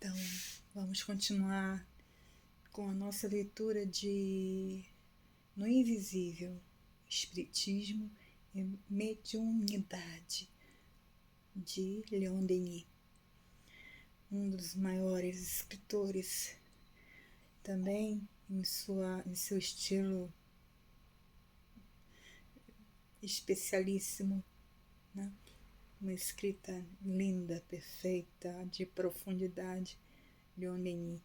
Então, vamos continuar com a nossa leitura de No Invisível, Espiritismo e Mediunidade, de Leon Denis, um dos maiores escritores, também em seu estilo especialíssimo, né? Uma escrita linda, perfeita, de profundidade. Leon Denis,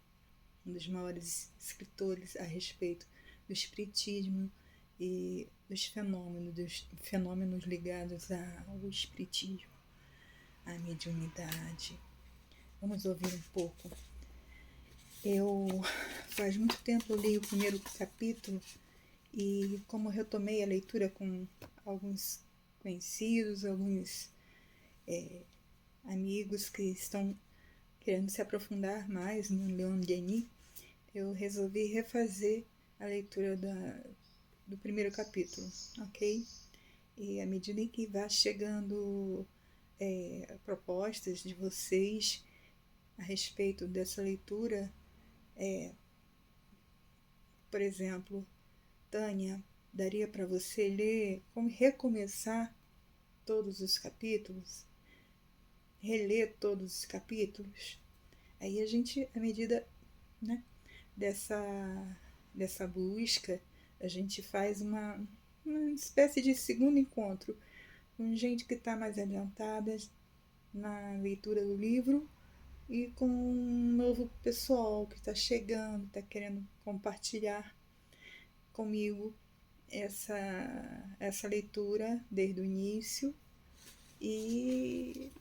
um dos maiores escritores a respeito do espiritismo e dos fenômenos ligados ao espiritismo, à mediunidade. Vamos ouvir um pouco. Faz muito tempo eu li o primeiro capítulo e como retomei a leitura com alguns conhecidos, alguns amigos que estão querendo se aprofundar mais no Leon Denis, eu resolvi refazer a leitura do primeiro capítulo, ok? E à medida em que vá chegando propostas de vocês a respeito dessa leitura, por exemplo, Tânia, daria para você ler, como recomeçar todos os capítulos, reler todos os capítulos? Aí a gente, à medida, né, dessa busca, a gente faz uma espécie de segundo encontro com gente que está mais adiantada na leitura do livro e com um novo pessoal que está chegando, está querendo compartilhar comigo essa leitura desde o início e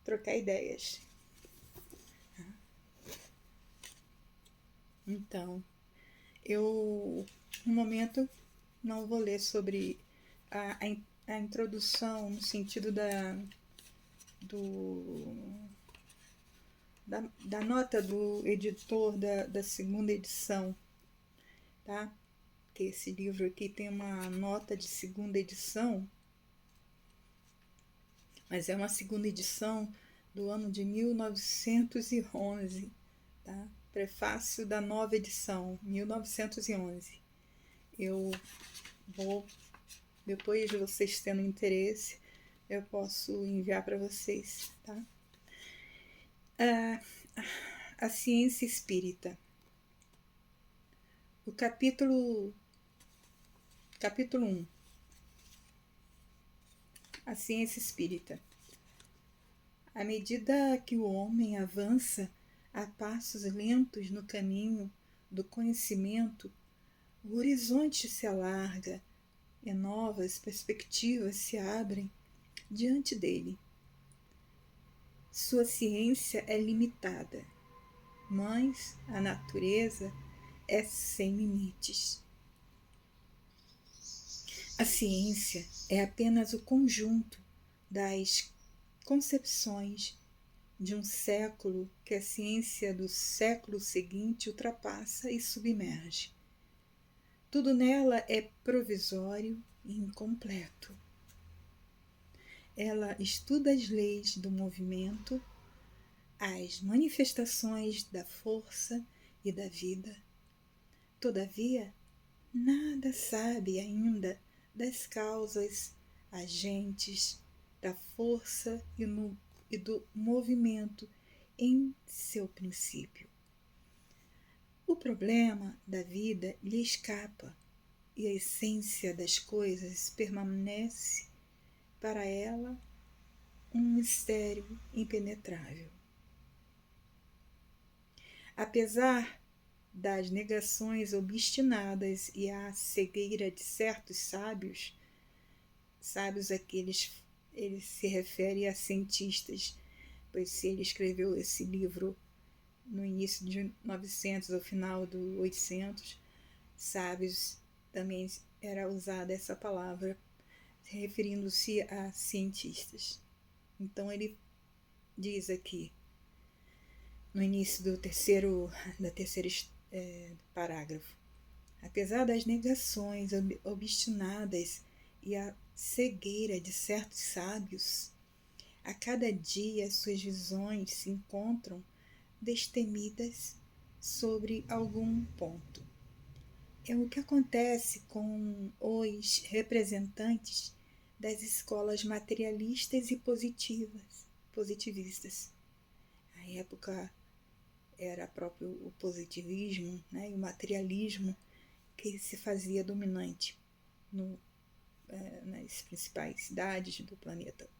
trocar ideias. Então, eu, no momento, não vou ler sobre a introdução no sentido da nota do editor da segunda edição, tá? Porque esse livro aqui tem uma nota de segunda edição, mas é uma segunda edição do ano de 1911, tá? Prefácio da nova edição, 1911. Eu vou, depois de vocês tendo interesse, eu posso enviar para vocês, tá? A ciência espírita. O capítulo 1. A ciência espírita. À medida que o homem avança a passos lentos no caminho do conhecimento, o horizonte se alarga e novas perspectivas se abrem diante dele. Sua ciência é limitada, mas a natureza é sem limites. A ciência é apenas o conjunto das concepções de um século que a ciência do século seguinte ultrapassa e submerge. Tudo nela é provisório e incompleto. Ela estuda as leis do movimento, as manifestações da força e da vida. Todavia, nada sabe ainda das causas agentes da força e do movimento em seu princípio. O problema da vida lhe escapa e a essência das coisas permanece para ela um mistério impenetrável. Apesar das negações obstinadas e a cegueira de certos sábios aqueles, ele se refere a cientistas, pois se ele escreveu esse livro no início de 900, ao final do 800, sábios também era usada essa palavra, referindo-se a cientistas. Então ele diz aqui, no início do terceiro parágrafo, apesar das negações obstinadas e a cegueira de certos sábios, A cada dia suas visões se encontram destemidas sobre algum ponto. É o que acontece com os representantes das escolas materialistas e positivistas. Na época era próprio o positivismo, né, e o materialismo que se fazia dominante nas principais cidades do planeta.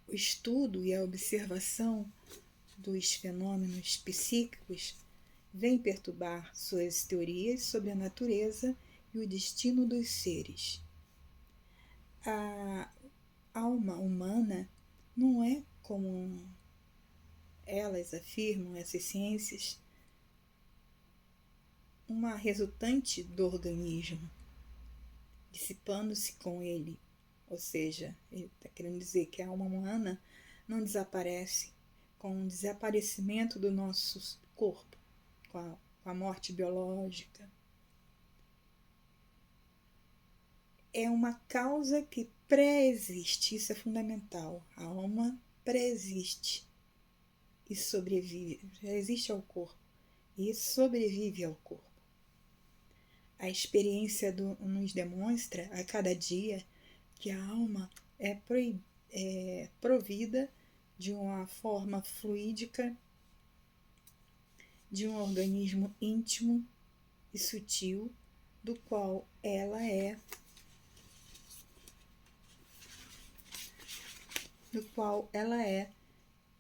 O estudo e a observação dos fenômenos psíquicos vem perturbar suas teorias sobre a natureza e o destino dos seres. A alma humana não é como elas afirmam, essas ciências, uma resultante do organismo, dissipando-se com ele. Ou seja, ele está querendo dizer que a alma humana não desaparece com o desaparecimento do nosso corpo, com a morte biológica. É uma causa que pré-existe, isso é fundamental. A alma pré-existe e sobrevive, já existe ao corpo e sobrevive ao corpo. A experiência nos demonstra a cada dia que a alma é provida de uma forma fluídica, de um organismo íntimo e sutil, do qual ela é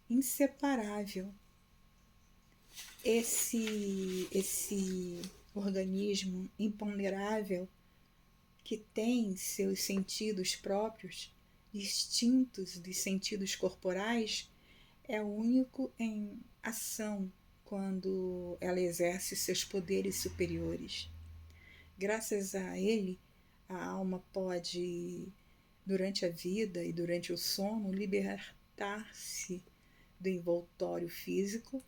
inseparável. Esse organismo imponderável que tem seus sentidos próprios, distintos dos sentidos corporais, é o único em ação quando ela exerce seus poderes superiores. Graças a ele, a alma pode, durante a vida e durante o sono, libertar-se do envoltório físico,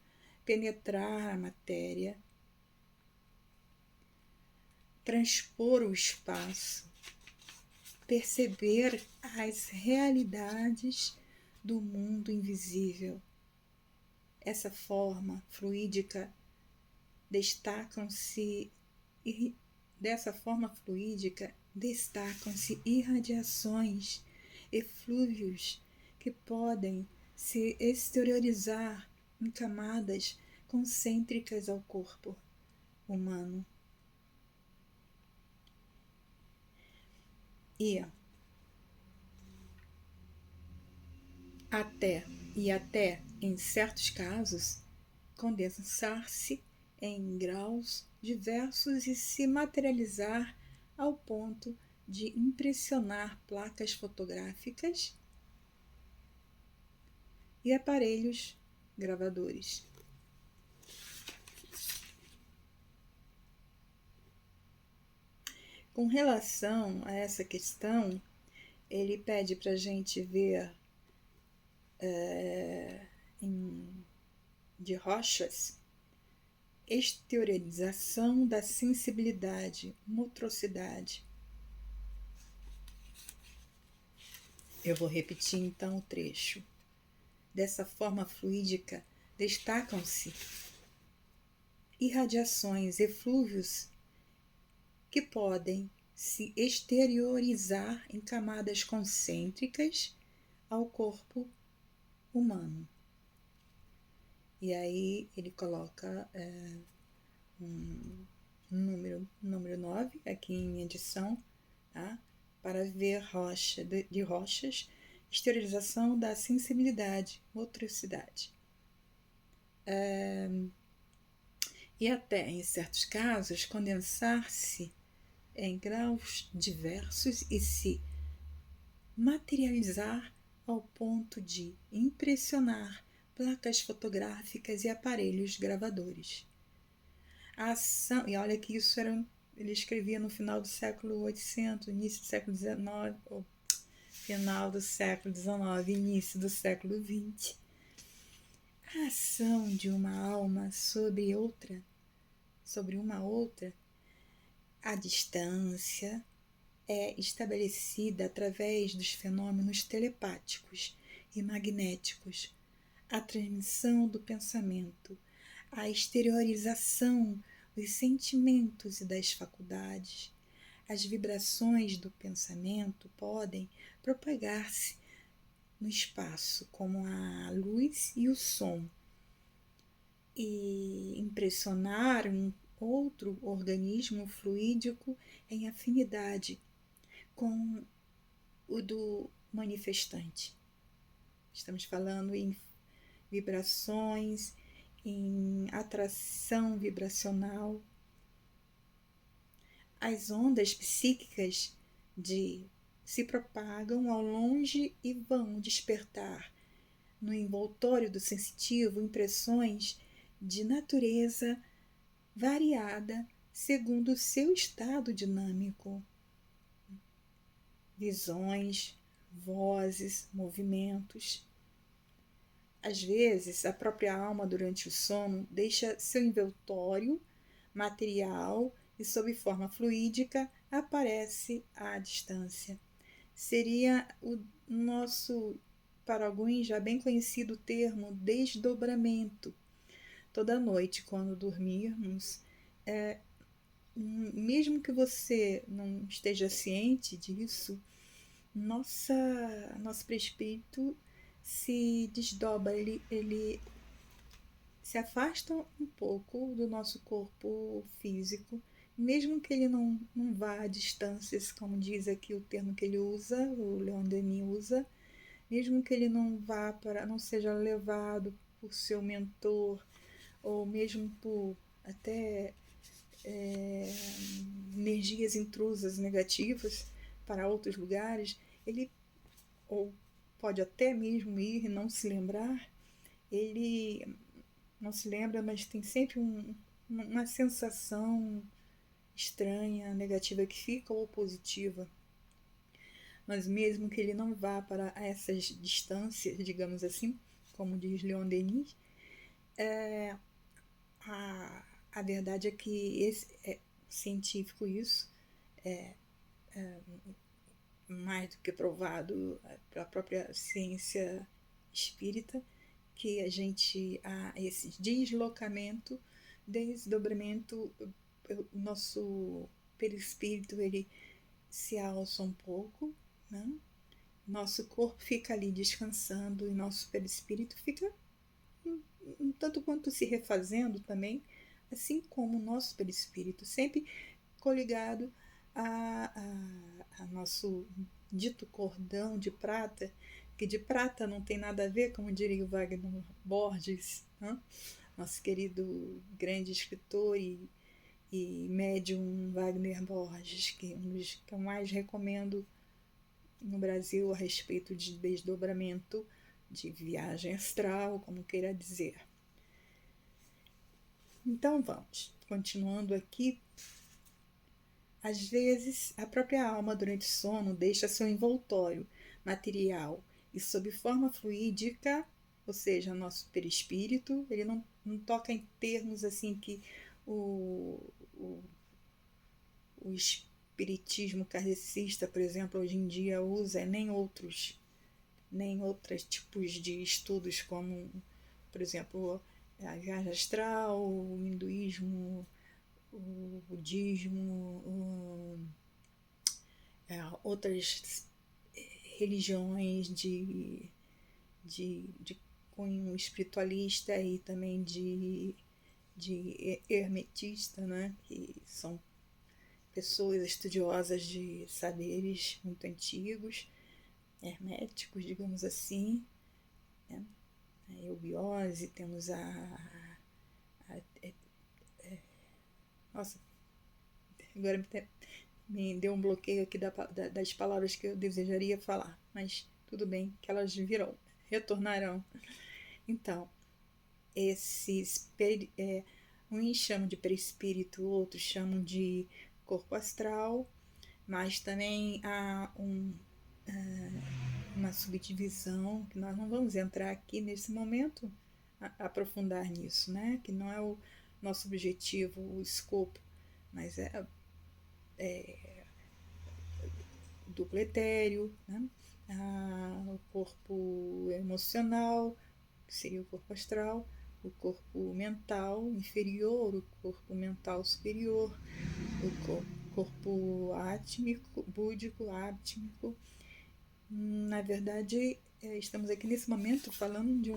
penetrar a matéria, transpor o espaço, perceber as realidades do mundo invisível. Essa forma fluídica destacam-se irradiações, eflúvios que podem se exteriorizar em camadas concêntricas ao corpo humano. E até, em certos casos, condensar-se em graus diversos e se materializar ao ponto de impressionar placas fotográficas e aparelhos gravadores. Com relação a essa questão, ele pede para a gente ver de Rochas, exteriorização da sensibilidade, motricidade. Eu vou repetir então o trecho. Dessa forma fluídica, destacam-se irradiações, eflúvios que podem se exteriorizar em camadas concêntricas ao corpo humano. E aí ele coloca um número 9 aqui em edição, tá? Para ver de Rochas, exteriorização da sensibilidade, motricidade. E até, em certos casos, condensar-se em graus diversos e se materializar ao ponto de impressionar placas fotográficas e aparelhos gravadores. A ação, e olha que isso ele escrevia no final do século 800, início do século XIX, ou final do século XIX, início do século XX. A ação de uma alma sobre uma outra, a distância, é estabelecida através dos fenômenos telepáticos e magnéticos, a transmissão do pensamento, a exteriorização dos sentimentos e das faculdades. As vibrações do pensamento podem propagar-se no espaço, como a luz e o som, e impressionar um outro organismo fluídico em afinidade com o do manifestante. Estamos falando em vibrações, em atração vibracional. As ondas psíquicas se propagam ao longe e vão despertar no envoltório do sensitivo impressões de natureza variada segundo o seu estado dinâmico. Visões, vozes, movimentos. Às vezes, a própria alma, durante o sono, deixa seu envoltório material e, sob forma fluídica, aparece à distância. Seria o nosso, para alguns, já bem conhecido termo desdobramento. Toda noite, quando dormirmos, mesmo que você não esteja ciente disso, nosso perispírito se desdobra, ele se afasta um pouco do nosso corpo físico, mesmo que ele não vá a distâncias, como diz aqui o termo que ele usa, o Leon Denis usa, mesmo que ele não vá para, não seja levado por seu mentor, ou mesmo por até energias intrusas negativas para outros lugares, ele ou pode até mesmo ir e não se lembrar, ele não se lembra, mas tem sempre uma sensação estranha, negativa que fica ou positiva. Mas mesmo que ele não vá para essas distâncias, digamos assim, como diz Leon Denis, a verdade é que é científico isso, mais do que provado pela própria ciência espírita, que a gente há esse desdobramento, o nosso perispírito ele se alça um pouco, né? Nosso corpo fica ali descansando e nosso perispírito fica um tanto quanto se refazendo também, assim como o nosso perispírito, sempre coligado a nosso dito cordão de prata, que de prata não tem nada a ver, como diria o Wagner Borges, né? Nosso querido grande escritor e médium Wagner Borges, que um dos que eu mais recomendo no Brasil a respeito de desdobramento, de viagem astral, como queira dizer. Então vamos, continuando aqui. Às vezes, a própria alma, durante o sono, deixa seu envoltório material e, sob forma fluídica, ou seja, nosso perispírito, ele não toca em termos assim que o espiritismo kardecista, por exemplo, hoje em dia usa, nem outros tipos de estudos, como, por exemplo, a viagem astral, o hinduísmo, o budismo, outras religiões de cunho espiritualista e também de hermetista, né? Que são pessoas estudiosas de saberes muito antigos, herméticos, digamos assim, né? A eubiose, temos nossa, agora me deu um bloqueio aqui das palavras que eu desejaria falar, mas tudo bem, que elas retornarão. Então, uns chamam de perispírito, outros chamam de corpo astral, mas também há uma subdivisão, que nós não vamos entrar aqui nesse momento, aprofundar nisso, né? Que não é o nosso objetivo, o escopo, mas duplo etéreo, né? O corpo emocional, que seria o corpo astral, o corpo mental inferior, o corpo mental superior, o corpo átmico, búdico, átmico. Na verdade, estamos aqui nesse momento falando de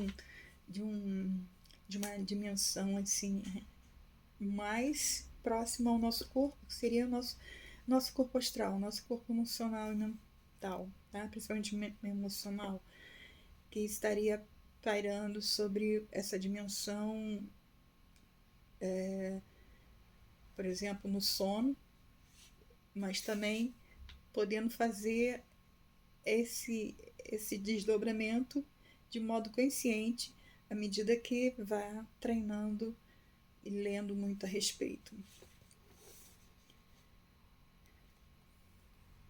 uma dimensão assim mais próxima ao nosso corpo, que seria o nosso corpo astral, nosso corpo emocional e mental, tá? Principalmente emocional, que estaria pairando sobre essa dimensão, por exemplo, no sono, mas também podendo fazer esse desdobramento de modo consciente à medida que vá treinando e lendo muito a respeito.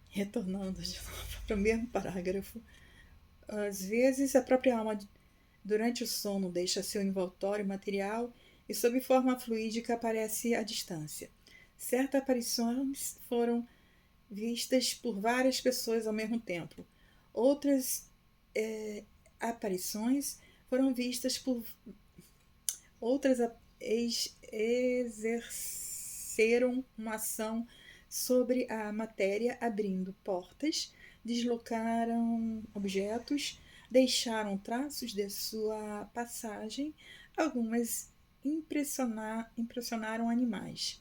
Retornando de novo para o mesmo parágrafo. Às vezes, a própria alma, durante o sono, deixa seu envoltório material e, sob forma fluídica, aparece à distância. Certas aparições foram vistas por várias pessoas ao mesmo tempo. Outras aparições foram vistas por outras exerceram uma ação sobre a matéria, abrindo portas, deslocaram objetos, deixaram traços de sua passagem, algumas impressionaram animais.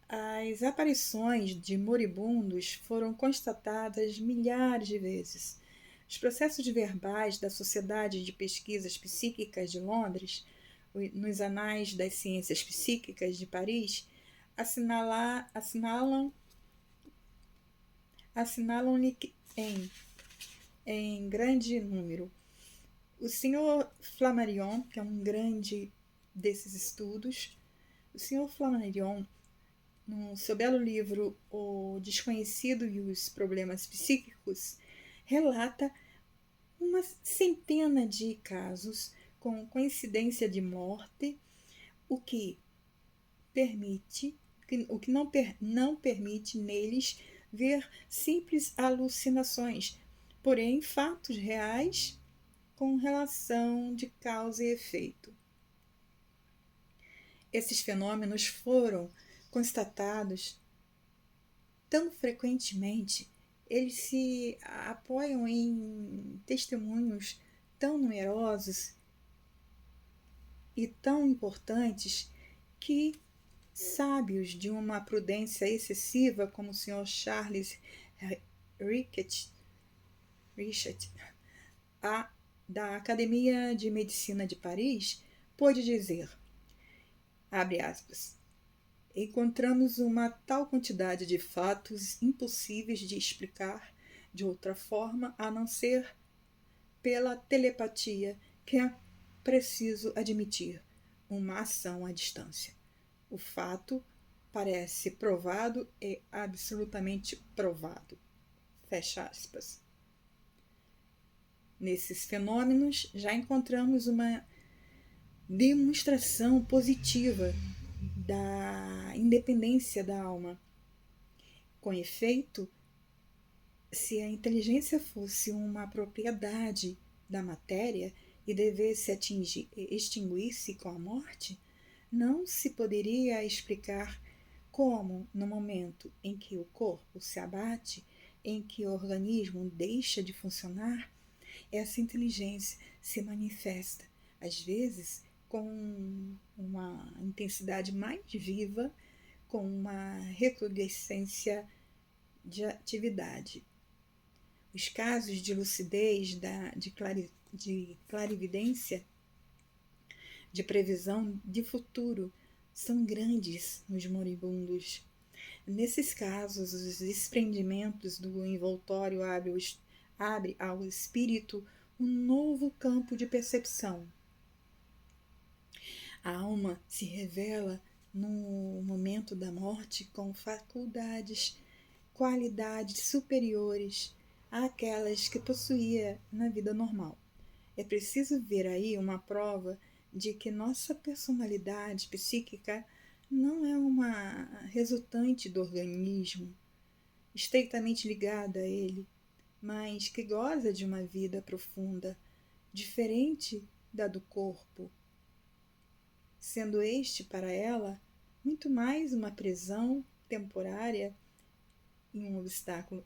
As aparições de moribundos foram constatadas milhares de vezes. Os processos verbais da Sociedade de Pesquisas Psíquicas de Londres, nos Anais das Ciências Psíquicas de Paris, assinalam-lhe em grande número. O Sr. Flammarion, que é um grande desses estudos, o Sr. Flammarion, no seu belo livro O Desconhecido e os Problemas Psíquicos, relata uma centena de casos com coincidência de morte, o que não permite neles ver simples alucinações, porém fatos reais com relação de causa e efeito. Esses fenômenos foram constatados tão frequentemente, eles se apoiam em testemunhos tão numerosos e tão importantes que sábios de uma prudência excessiva, como o Sr. Charles Richet, da Academia de Medicina de Paris, pôde dizer, abre aspas, encontramos uma tal quantidade de fatos impossíveis de explicar de outra forma a não ser pela telepatia que é preciso admitir uma ação à distância. O fato parece provado e absolutamente provado. Fecha aspas. Nesses fenômenos já encontramos uma demonstração positiva da independência da alma. Com efeito, se a inteligência fosse uma propriedade da matéria e devesse extinguir-se com a morte, não se poderia explicar como, no momento em que o corpo se abate, em que o organismo deixa de funcionar, essa inteligência se manifesta, às vezes, com uma intensidade mais viva, com uma recrudescência de atividade. Os casos de lucidez, de clarividência, de previsão de futuro, são grandes nos moribundos. Nesses casos, os desprendimentos do envoltório abre ao espírito um novo campo de percepção. A alma se revela no momento da morte com faculdades, qualidades superiores àquelas que possuía na vida normal. É preciso ver aí uma prova de que nossa personalidade psíquica não é uma resultante do organismo, estreitamente ligada a ele, mas que goza de uma vida profunda, diferente da do corpo, sendo este para ela muito mais uma prisão temporária e um obstáculo.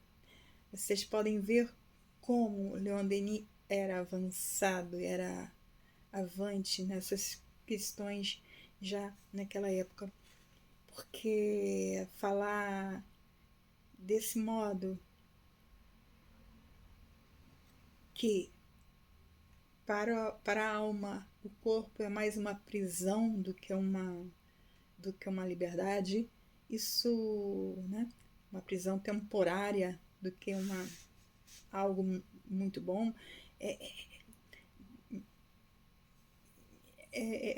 Vocês podem ver como Leon Denis era avançado, era avante nessas questões já naquela época, porque falar desse modo que para a alma o corpo é mais uma prisão do que uma liberdade, isso, né, uma prisão temporária do que algo muito bom, é,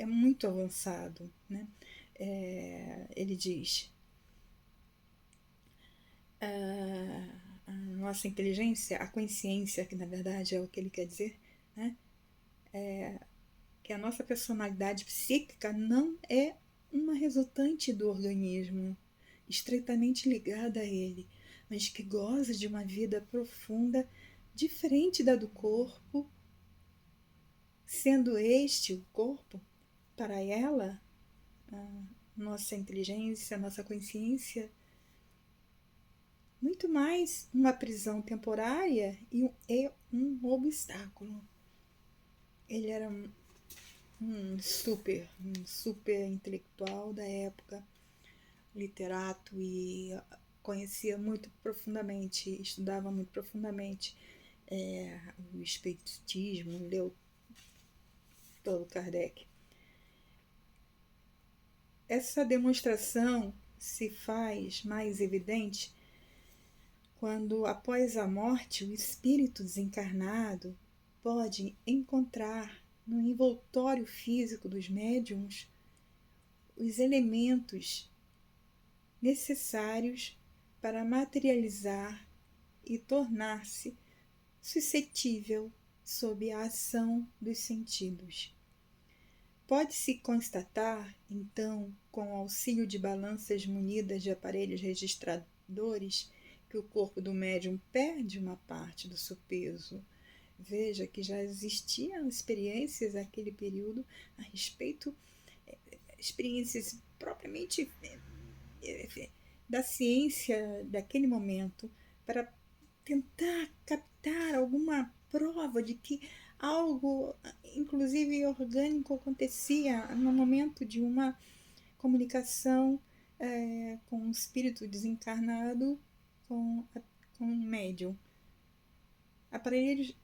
é muito avançado, né? Ele diz: a nossa inteligência, a consciência, que na verdade é o que ele quer dizer, né? Que a nossa personalidade psíquica não é uma resultante do organismo, estreitamente ligada a ele, mas que goza de uma vida profunda, diferente da do corpo, sendo este, o corpo, para ela, a nossa inteligência, a nossa consciência, muito mais uma prisão temporária e um obstáculo. Ele era um super intelectual da época, literato, e conhecia muito profundamente, estudava muito profundamente o espiritismo, leu todo Kardec. Essa demonstração se faz mais evidente quando, após a morte, o espírito desencarnado pode encontrar no envoltório físico dos médiuns os elementos necessários para materializar e tornar-se suscetível sob a ação dos sentidos. Pode-se constatar, então, com o auxílio de balanças munidas de aparelhos registradores, que o corpo do médium perde uma parte do seu peso. Veja que já existiam experiências naquele período a respeito, experiências propriamente da ciência daquele momento, para tentar captar alguma prova de que algo, inclusive orgânico, acontecia no momento de uma comunicação com um espírito desencarnado com um médium. Aparelhos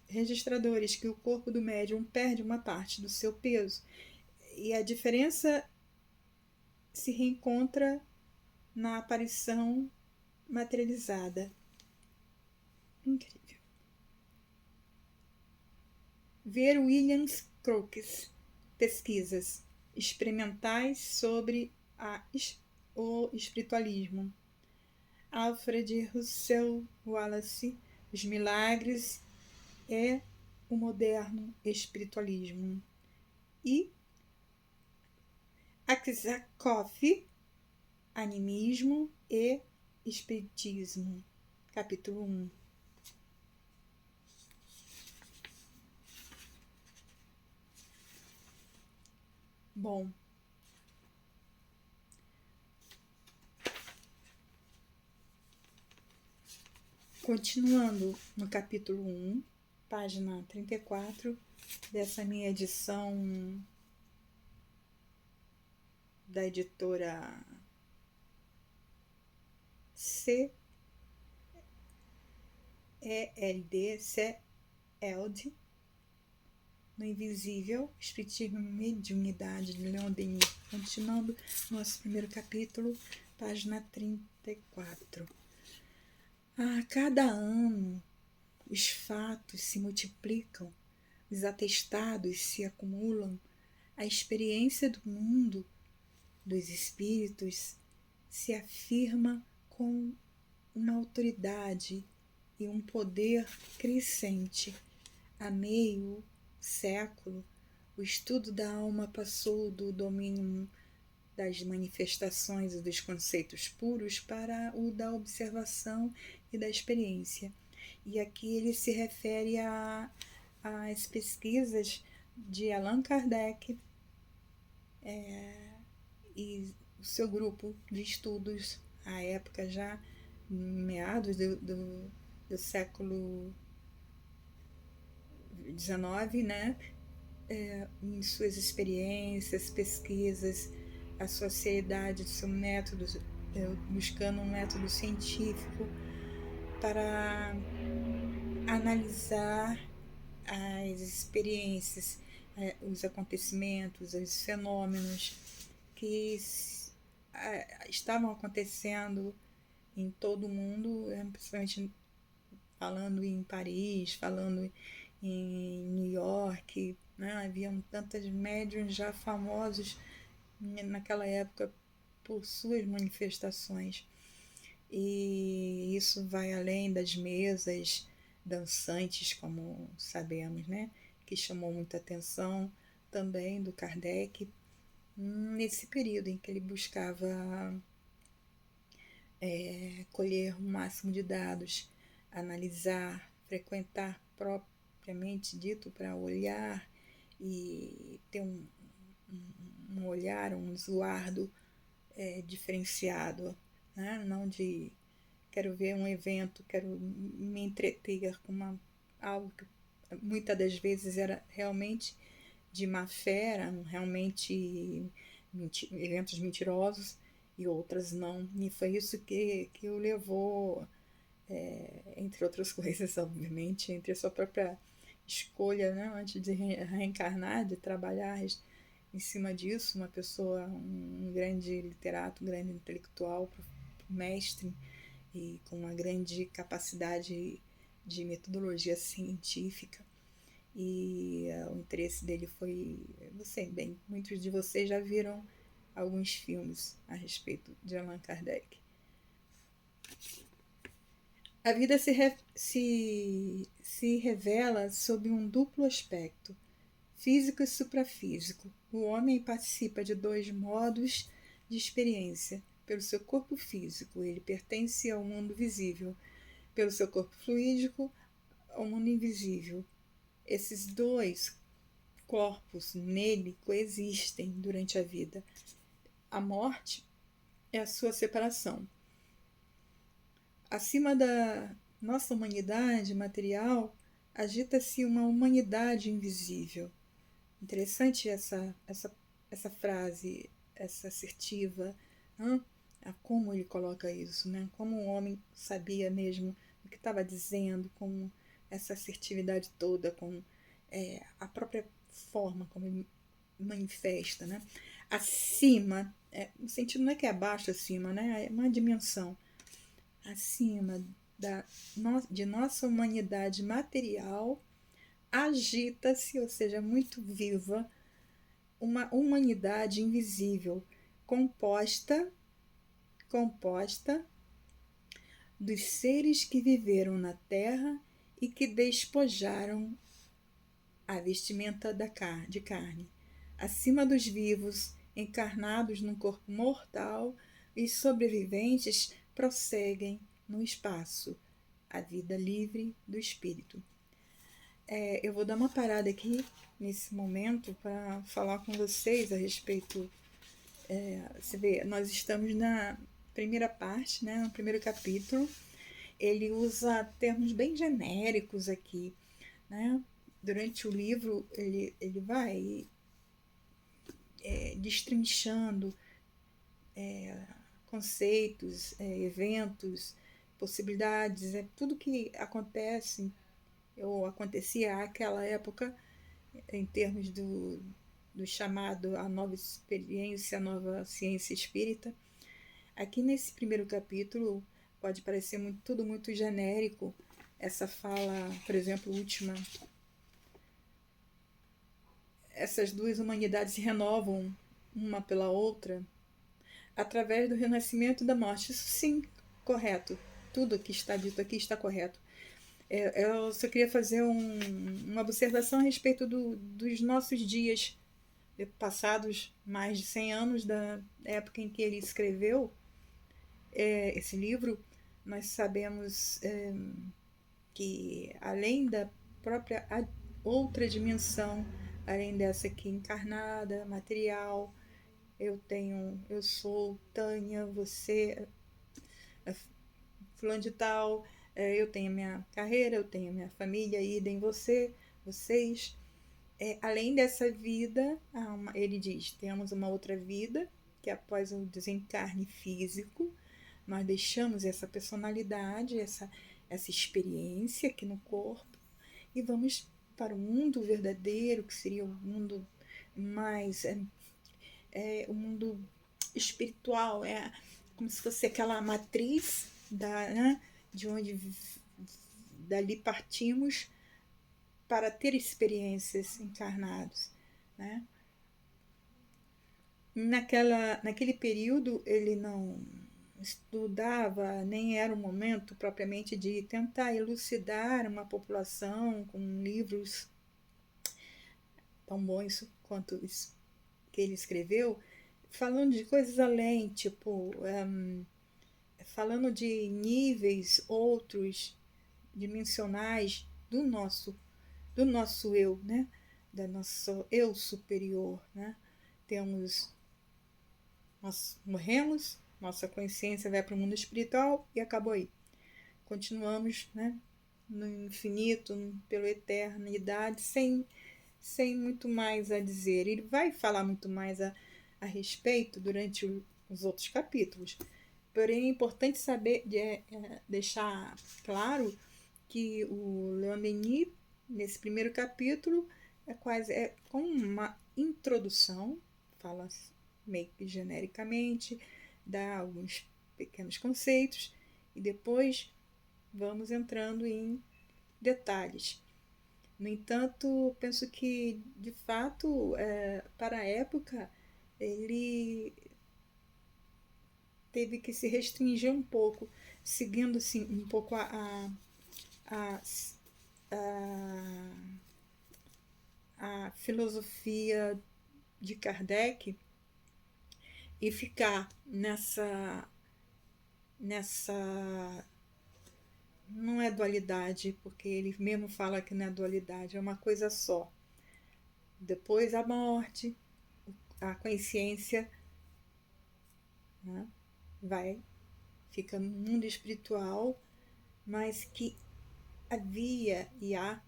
registradores que o corpo do médium perde uma parte do seu peso e a diferença se reencontra na aparição materializada. Incrível. Ver Williams Crookes, pesquisas experimentais sobre o espiritualismo. Alfred Russel Wallace, Os Milagres e o Moderno Espiritualismo. E Aksakov, Animismo e Espiritismo, capítulo 1. Bom, continuando no capítulo 1, página 34, dessa minha edição da editora CELD, No Invisível, Espiritismo e Mediunidade, de Leon Denis. Continuando nosso primeiro capítulo, página 34. A cada ano, os fatos se multiplicam, os atestados se acumulam, a experiência do mundo dos espíritos se afirma com uma autoridade e um poder crescente. Há meio século, o estudo da alma passou do domínio das manifestações e dos conceitos puros para o da observação e da experiência. E aqui ele se refere às pesquisas de Allan Kardec e o seu grupo de estudos, à época já, meados do século XIX, né? Em suas experiências, pesquisas, a sociedade, seu método, buscando um método científico para analisar as experiências, os acontecimentos, os fenômenos que estavam acontecendo em todo o mundo, principalmente falando em Paris, falando em New York, né? Haviam tantas médiums já famosos naquela época por suas manifestações. E isso vai além das mesas dançantes, como sabemos, né? Que chamou muita atenção também do Kardec nesse período em que ele buscava colher o máximo de dados, analisar, frequentar propriamente dito para olhar e ter um olhar, um esguardo diferenciado, né? Não de quero ver um evento, quero me entreter com algo que muitas das vezes era realmente de má fé, eram realmente eventos mentirosos e outras não. E foi isso que o levou, entre outras coisas, obviamente, entre a sua própria escolha, né, antes de reencarnar, de trabalhar em cima disso, uma pessoa, um grande literato, um grande intelectual, mestre e com uma grande capacidade de metodologia científica. E o interesse dele foi, muitos de vocês já viram alguns filmes a respeito de Allan Kardec. A vida se revela sob um duplo aspecto, físico e suprafísico. O homem participa de dois modos de experiência. Pelo seu corpo físico, ele pertence ao mundo visível. Pelo seu corpo fluídico, ao mundo invisível. Esses dois corpos nele coexistem durante a vida. A morte é a sua separação. Acima da nossa humanidade material, agita-se uma humanidade invisível. Interessante essa frase, essa assertiva, como ele coloca isso, né? Como o homem sabia mesmo o que estava dizendo, com essa assertividade toda, com a própria forma como ele manifesta, né? Acima, no sentido não é que é abaixo, acima, né? É uma dimensão. Acima de nossa humanidade material, agita-se, ou seja, muito viva, uma humanidade invisível, composta dos seres que viveram na terra e que despojaram a vestimenta de carne. Acima dos vivos, encarnados num corpo mortal, os sobreviventes prosseguem no espaço, a vida livre do espírito. Eu vou dar uma parada aqui nesse momento para falar com vocês a respeito. Você vê, nós estamos na primeira parte, né, no primeiro capítulo. Ele usa termos bem genéricos aqui, né? Durante o livro ele vai destrinchando conceitos, eventos, possibilidades, tudo que acontece ou acontecia àquela época em termos do chamado a nova experiência, a nova ciência espírita. Aqui nesse primeiro capítulo pode parecer tudo muito genérico, essa fala, por exemplo, última. Essas duas humanidades se renovam uma pela outra através do renascimento e da morte. Isso sim, correto. Tudo que está dito aqui está correto. Eu só queria fazer uma observação a respeito dos nossos dias, passados mais de 100 anos da época em que ele escreveu esse livro, nós sabemos que além da própria outra dimensão, além dessa aqui encarnada, material, eu sou Tânia, você fulano de tal, eu tenho minha carreira, eu tenho minha família, idem vocês. Além dessa vida, ele diz, temos uma outra vida, que após o desencarne físico, nós deixamos essa personalidade, essa experiência aqui no corpo, e vamos para o mundo verdadeiro, que seria o mundo mais... o mundo espiritual, como se fosse aquela matriz de onde dali partimos para ter experiências encarnados, né? Naquele período ele não estudava, nem era o momento propriamente de tentar elucidar uma população com livros tão bons quanto os que ele escreveu, falando de coisas além, tipo, falando de níveis outros dimensionais do nosso eu, né? Da nosso eu superior, né? Nós morremos, nossa consciência vai para o mundo espiritual e acabou aí. Continuamos, né? No infinito, pela eternidade, sem muito mais a dizer. Ele vai falar muito mais a respeito durante os outros capítulos. Porém, é importante saber, deixar claro que o Leon Denis, nesse primeiro capítulo, é como uma introdução, fala meio que genericamente, dá alguns pequenos conceitos e depois vamos entrando em detalhes. No entanto, penso que, de fato, para a época, ele teve que se restringir um pouco, seguindo assim, um pouco a filosofia de Kardec e ficar nessa não é dualidade, porque ele mesmo fala que não é dualidade, é uma coisa só. Depois a morte, a consciência, né, fica no mundo espiritual, mas que havia e há,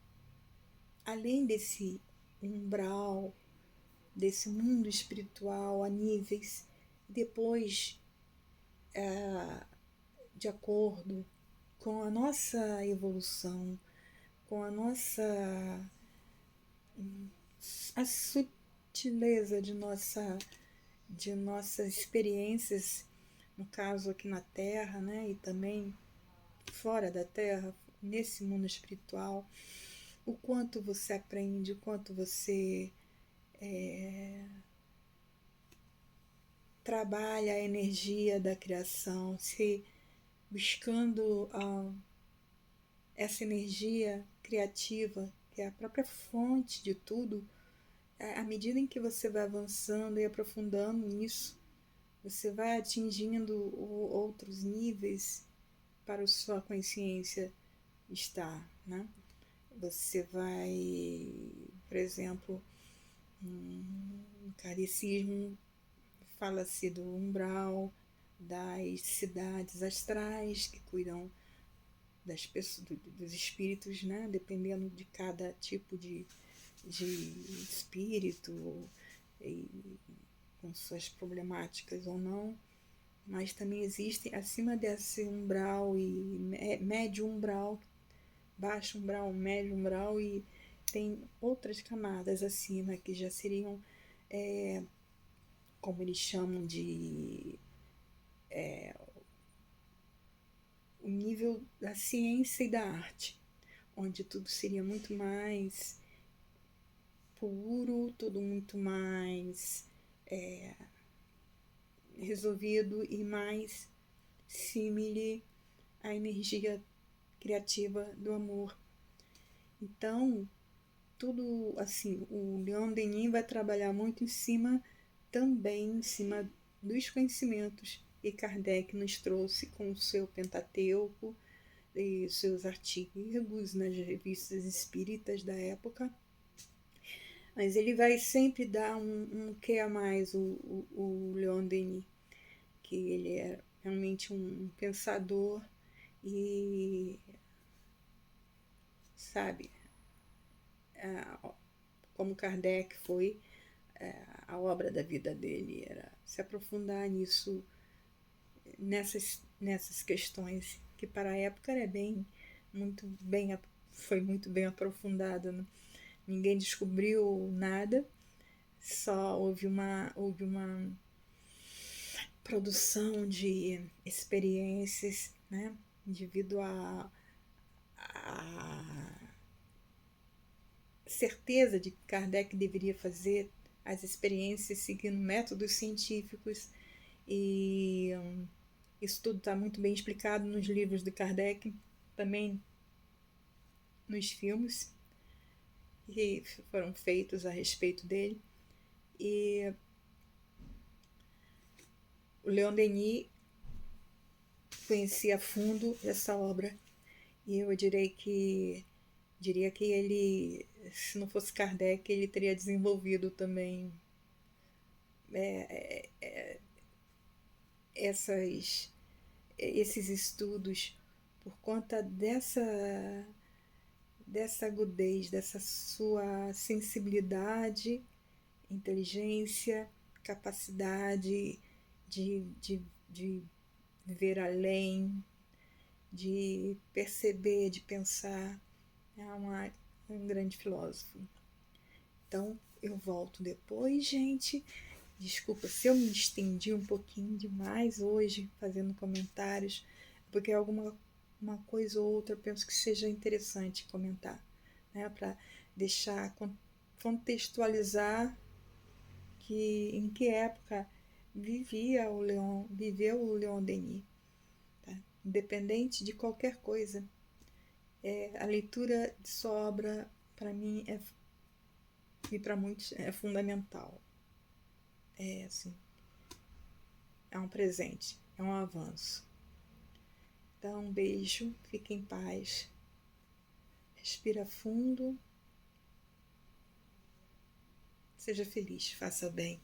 além desse umbral, desse mundo espiritual a níveis, depois, de acordo com a nossa evolução, com a sutileza de nossas experiências, no caso aqui na Terra, né, e também fora da Terra, nesse mundo espiritual, o quanto você aprende, o quanto você trabalha a energia da criação, se buscando essa energia criativa, que é a própria fonte de tudo. À medida em que você vai avançando e aprofundando nisso, você vai atingindo outros níveis para a sua consciência estar, né? Você vai, por exemplo, no kardecismo fala-se do umbral, das cidades astrais que cuidam das pessoas, dos espíritos, né? Dependendo de cada tipo de espírito e com suas problemáticas ou não, mas também existe acima desse umbral e médio umbral, baixo umbral, médio umbral, e tem outras camadas acima que já seriam, como eles chamam de o nível da ciência e da arte, onde tudo seria muito mais puro, tudo muito mais resolvido e mais símile à energia criativa do amor. Então, tudo assim, o Leon Denis vai trabalhar muito também em cima dos conhecimentos que Kardec nos trouxe com o seu Pentateuco e seus artigos nas revistas espíritas da época. Mas ele vai sempre dar um quê a mais, o Leon Denis, que ele é realmente um pensador e, sabe, como Kardec foi, a obra da vida dele era se aprofundar nisso, nessas questões que para a época era foi muito bem aprofundada, né? Ninguém descobriu nada, só houve uma produção de experiências, né? Devido à certeza de que Kardec deveria fazer as experiências seguindo métodos científicos, e isso tudo está muito bem explicado nos livros de Kardec, também nos filmes que foram feitos a respeito dele. E o Leon Denis conhecia a fundo essa obra, e eu diria que ele, se não fosse Kardec, ele teria desenvolvido também esses estudos por conta dessa agudez, dessa sua sensibilidade, inteligência, capacidade de ver além, de perceber, de pensar. É um grande filósofo. Então, eu volto depois, gente. Desculpa se eu me estendi um pouquinho demais hoje fazendo comentários, porque uma coisa ou outra eu penso que seja interessante comentar, né, para deixar contextualizar em que época viveu o Leon Denis, tá? Independente de qualquer coisa, a leitura de sua obra, para mim, e para muitos, é fundamental. É assim, é um presente, é um avanço. Então, um beijo, fique em paz, respira fundo, seja feliz, faça bem.